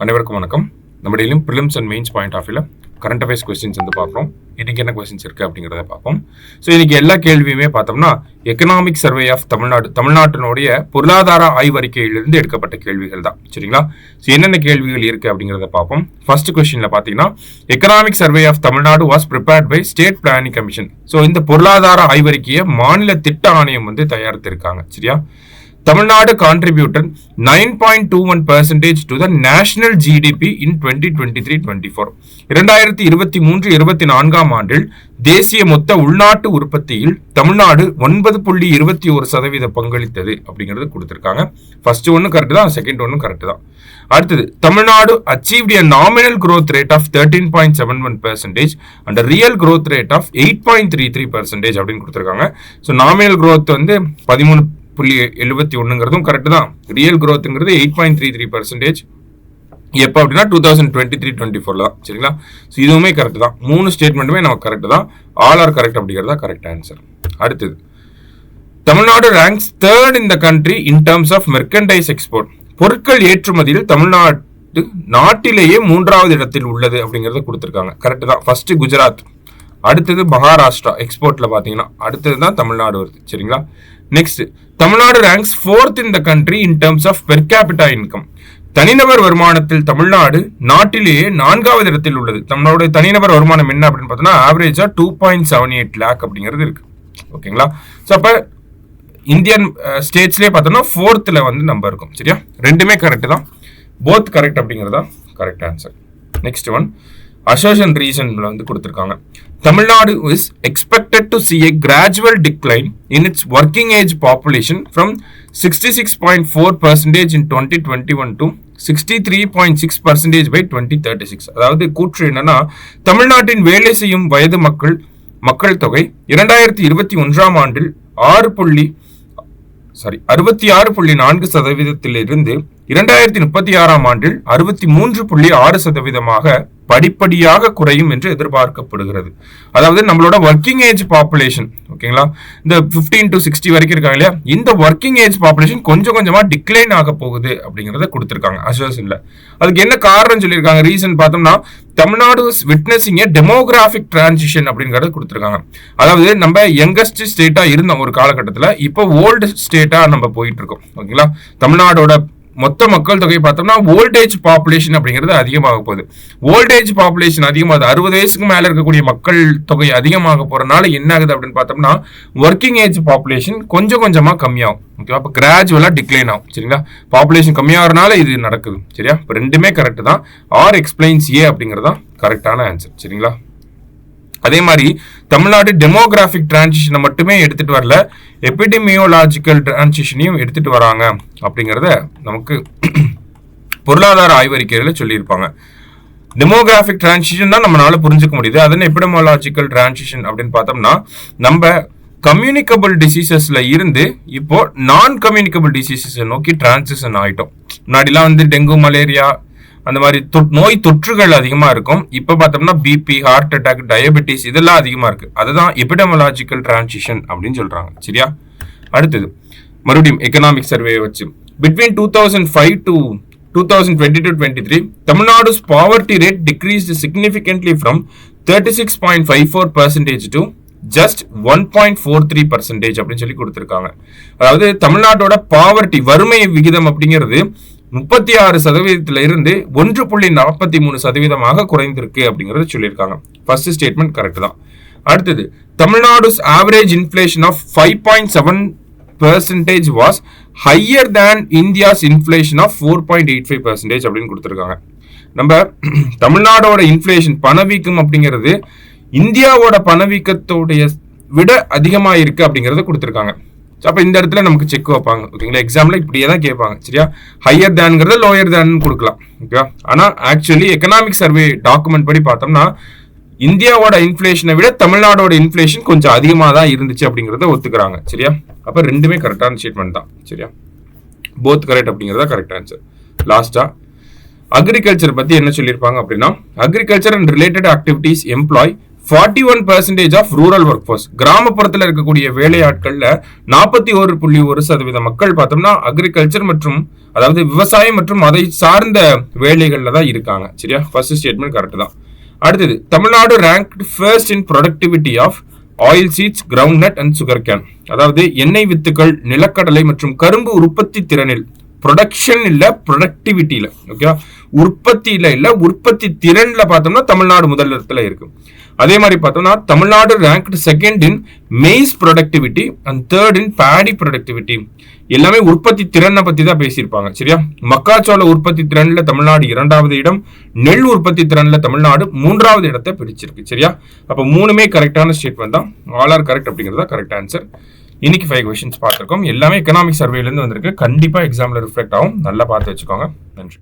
அனைவருக்கும் வணக்கம். நம்ம டெய்லியும் prelims and mains point of வியூல கரண்ட் அஃபேர்ஸ் கொஸ்டின்ஸ் வந்து பார்க்குறோம். இன்னைக்கு என்ன கொஸ்டின்ஸ் இருக்குது அப்படிங்கிறத பார்ப்போம். ஸோ இன்னைக்கு எல்லா கேள்வியுமே பார்த்தோம்னா எக்கனாமிக் சர்வே ஆஃப் தமிழ்நாட்டினுடைய பொருளாதார ஆய்வறிக்கையிலிருந்து எடுக்கப்பட்ட கேள்விகள் தான். சரிங்களா? ஸோ என்னென்ன கேள்விகள் இருக்குது அப்படிங்கிறத பார்ப்போம். ஃபர்ஸ்ட் கொஸ்டினில் பார்த்தீங்கன்னா economic survey of Tamil Nadu was prepared by state planning commission. So இந்த பொருளாதார ஆய்வறிக்கையை மாநில திட்ட ஆணையம் வந்து தயாரித்திருக்காங்க. சரியா? Tamil contributed 9.21% to the national GDP in 2023-24. 2023-24 ஆண்டில் தேசிய மொத்த உள்நாட்டு உற்பத்தியில் தமிழ்நாடு 9.21% பங்களித்தது அப்படிங்கிறது கொடுத்திருக்காங்க. ஃபர்ஸ்ட் ஒன்னு கரெக்ட் தான், செகண்ட் ஒன்னு கரெக்ட் தான். அடுத்தது Tamil Nadu achieved a nominal growth rate of 13.71% and a real growth rate of 8.33% அப்படின்னு கொடுத்திருக்காங்க. ஸோ நாமினல் growth வந்து 13.71 கரெக்ட் தான். ரியல் growthங்கிறது 8.33%. எப்போ அப்படின்னா 2023-24 தான். சரிங்களா? ஸோ இதுவுமே கரெக்ட் தான். 3 ஸ்டேட்மெண்ட்டுமே நமக்கு கரெக்ட் தான். ஆல் ஆர் கரெக்ட் அப்படிங்கிறதா கரெக்ட் ஆன்சர். அடுத்தது Tamil Nadu ranks 3rd in the country in terms of merchandise export. பொருட்கள் ஏற்றுமதியில் தமிழ்நாடு நாட்டிலேயே 3வது இடத்தில் உள்ளது அப்படிங்கறத கொடுத்திருக்காங்க. கரெக்ட் தான். ஃபர்ஸ்ட் குஜராத், அடுத்தது மகாராஷ்டிரா எக்ஸ்போர்ட்ல பாத்தீங்கன்னா, அடுத்தது தான் தமிழ்நாடு வருது. சரிங்களா? Next Tamil Nadu ranks 4th in the country in terms of per capita income. தனிநபர் வருமானத்தில் தமிழ்நாடு நாட்டிலேயே 4வது இடத்தில் உள்ளது. தமிழ்நாடு தனிநபர் வருமானம் என்ன அப்படின்னு பார்த்தோம்னா ஆவரேஜா 2.78 lakh அப்படிங்கிறது இருக்கு. ஓகேங்களா? ஸோ அப்ப இந்தியன் ஸ்டேட்ஸ்லேயே பார்த்தோம்னா 4th வந்து நம்ம இருக்கும். சரியா? ரெண்டுமே கரெக்ட் தான். போத் கரெக்ட் அப்படிங்கிறதா correct answer. Next one assertion ரீசன்ல வந்து கொடுத்திருக்காங்க. Tamil Nadu is expected to see a gradual decline in its working age population from 66.4% in 2021 to 63.6% by 2036. அதாவது கூற்று என்னன்னா, தமிழ்நாட்டின் வேலை செய்யும் வயது மக்கள் தொகை 2021 ஆண்டில் 66.4% இருந்து 2036 ஆண்டில் 63.6% படிப்படியாக குறையும் என்று எதிர்பார்க்கப்படுகிறது. அதாவது நம்மளோட ஒர்க்கிங் ஏஜ் பாப்புலேஷன், ஓகேங்களா, இந்த 15 to 60 வரைக்கும் இருக்காங்க இல்லையா, இந்த ஒர்க்கிங் ஏஜ் பாப்புலேஷன் கொஞ்சம் கொஞ்சமா டிக்ளைன் ஆக போகுது அப்படிங்கறத கொடுத்திருக்காங்க அசர்ஷன்ல. அதுக்கு என்ன காரணம் சொல்லியிருக்காங்க, ரீசன் பார்த்தோம்னா தமிழ்நாடு விட்னஸிங் ஏ டெமோகிராபிக் டிரான்சிஷன் அப்படிங்கறத கொடுத்திருக்காங்க. அதாவது நம்ம யங்கஸ்ட் ஸ்டேட்டா இருந்தோம் ஒரு காலகட்டத்தில், இப்போ ஓல்டு ஸ்டேட்டா நம்ம போயிட்டு இருக்கோம். ஓகேங்களா? தமிழ்நாடோட மொத்த மக்கள் தொகை பார்த்தோம்னா ஓல்டேஜ் பாப்புலேஷன் அப்படிங்கிறது அதிகமாக போகுது. ஓல்டேஜ் பாப்புலேஷன் அதிகமாகுது, 60 வயசுக்கு மேல இருக்கக்கூடிய மக்கள் தொகை அதிகமாக போறதுனால என்ன ஆகுது அப்படின்னு பார்த்தோம்னா ஒர்க்கிங் ஏஜ் பாப்புலேஷன் கொஞ்சம் கொஞ்சமா கம்மியாகும். ஓகே, அப்ப கிராஜுவலா டிக்ளைன் ஆகும். சரிங்களா? பாப்புலேஷன் கம்மியாகிறதுனால இது நடக்குது. சரியா? இப்போ ரெண்டுமே கரெக்ட் தான். ஆர் எக்ஸ்பிளைன்ஸ் ஏ அப்படிங்கிறது தான் கரெக்டான ஆன்சர். சரிங்களா? அதே மாதிரி தமிழ்நாடு டெமோகிராபிக் டிரான்சிஷனை மட்டுமே எடுத்துட்டு வரல, எபிடெமியோலாஜிக்கல் டிரான்சிஷனையும் எடுத்துட்டு வராங்க அப்படிங்கிறத நமக்கு பொருளாதார ஆய்வறிக்கையில சொல்லியிருப்பாங்க. டெமோகிராபிக் டிரான்சிஷன் தான் நம்மளால புரிஞ்சுக்க முடியுது. அதன் எபிடெமியோலாஜிக்கல் டிரான்சிஷன் அப்படின்னு பார்த்தோம்னா நம்ம கம்யூனிகபிள் டிசீசஸ்ல இருந்து இப்போ நான் கம்யூனிகபிள் டிசீசஸ் நோக்கி டிரான்சிஷன் ஆயிட்டோம். முன்னாடிலாம் வந்து டெங்கு, மலேரியா அந்த மாதிரி நோய் தொற்றுகள் அதிகமா இருக்கும். இப்ப பார்த்தோம்னா பிபி, ஹார்ட் அட்டாக், டயபெட்டிஸ் இதெல்லாம் அதிகமா இருக்கு. அதுதான் எபிடெமியோலாஜிக்கல் டிரான்சிஷன் அப்படின்னு சொல்றாங்க. சரியா? அடுத்தது மறுபடியும் எக்கனாமிக் சர்வே வச்சு between 2005 to 2022-23 Tamil Nadu's poverty rate decreased significantly from 36.54% to just 1.43% அப்படின்னு சொல்லி கொடுத்திருக்காங்க. அதாவது தமிழ்நாட்டோட பாவர்ட்டி வறுமை விகிதம் அப்படிங்கிறது 36% இருந்து 1.43% குறைந்திருக்கு அப்படிங்கறது சொல்லியிருக்காங்க. ஃபர்ஸ்ட் ஸ்டேட்மெண்ட் கரெக்ட் தான். அடுத்தது Tamil Nadu's average inflation of 5.7% was higher than India's inflation of 4.85% அப்படின்னு கொடுத்திருக்காங்க. நம்ம தமிழ்நாடோட இன்ஃப்ளேஷன் பணவீக்கம் அப்படிங்கிறது இந்தியாவோட பணவீக்கத்தோடைய விட அதிகமா இருக்கு அப்படிங்கறத கொடுத்திருக்காங்க. அப்ப இந்த இடத்துல நமக்கு செக் வைப்பாங்க. ஓகேங்களா? எக்ஸாம்ல இப்படியே தான் கேட்பாங்க. சரியா? ஹையர் தேன்ங்கிறத லோயர் தேன் கொடுக்கலாம். ஓகே, ஆனா ஆக்சுவலி எக்கனாமிக் சர்வே டாக்குமெண்ட் படி பார்த்தோம்னா இந்தியாவோட இன்ஃப்ளேஷனை விட தமிழ்நாடோட இன்ஃப்ளேஷன் கொஞ்சம் அதிகமாக தான் இருந்துச்சு அப்படிங்கறத ஒத்துக்கிறாங்க. சரியா? அப்ப ரெண்டுமே கரெக்டான ஸ்டேட்மெண்ட் தான். சரியா? போத் கரெக்ட் அப்படிங்கறத கரெக்ட் ஆன்சர். லாஸ்டா அக்ரிகல்ச்சர் பத்தி என்ன சொல்லியிருப்பாங்க அப்படின்னா agriculture and related activities employ 41% of rural workforce. கிராமப்புறத்தில் இருக்கக்கூடிய வேலையாட்கள்ல 41.1% மக்கள் பார்த்தோம்னா அக்ரிகல்ச்சர் மற்றும் அதாவது விவசாயம் மற்றும் அதை சார்ந்த வேலைகள்ல தான் இருக்காங்க. சரியா, ஃபர்ஸ்ட் ஸ்டேட்மெண்ட் கரெக்ட் தான். அடுத்தது, Tamil Nadu ranked first in productivity of oilseeds, groundnut and sugarcane. அதாவது எண்ணெய் வித்துக்கள், நிலக்கடலை மற்றும் கரும்பு உற்பத்தி திறனில், ப்ரொடக்ஷன் இல்ல ப்ரொடக்டிவிட்டியில, ஓகே, உற்பத்தியில இல்ல உற்பத்தி திறன்ல பார்த்தோம்னா தமிழ்நாடு முதல் இடத்துல இருக்கு. அதே மாதிரி பார்த்தோம்னா Tamil Nadu ranked second in maize productivity and third in Bedi productivity. எல்லாமே உற்பத்தி திறனை பத்தி தான் பேசியிருப்பாங்க. சரியா, மக்காச்சோள உற்பத்தி திறன்ல தமிழ்நாடு 2வது இடம், நெல் உற்பத்தி திறன்ல தமிழ்நாடு 3வது இடத்தை பிடிச்சிருக்கு. சரியா, அப்ப 3மே கரெக்டான ஸ்டேட்மெண்ட் தான். ஆல் ஆர் கரெக்ட் அப்படிங்கிறதா கரெக்ட் ஆன்சர். இன்னைக்கு 5 கொஸ்டின்ஸ் பார்த்திருக்கோம். எல்லாமே எக்கனாமிக் சர்வேல இருந்து வந்திருக்கு. கண்டிப்பா எக்ஸாம்ல ரிஃப்ளெக்ட் ஆகும். நல்லா பார்த்து வச்சுக்கோங்க. நன்றி.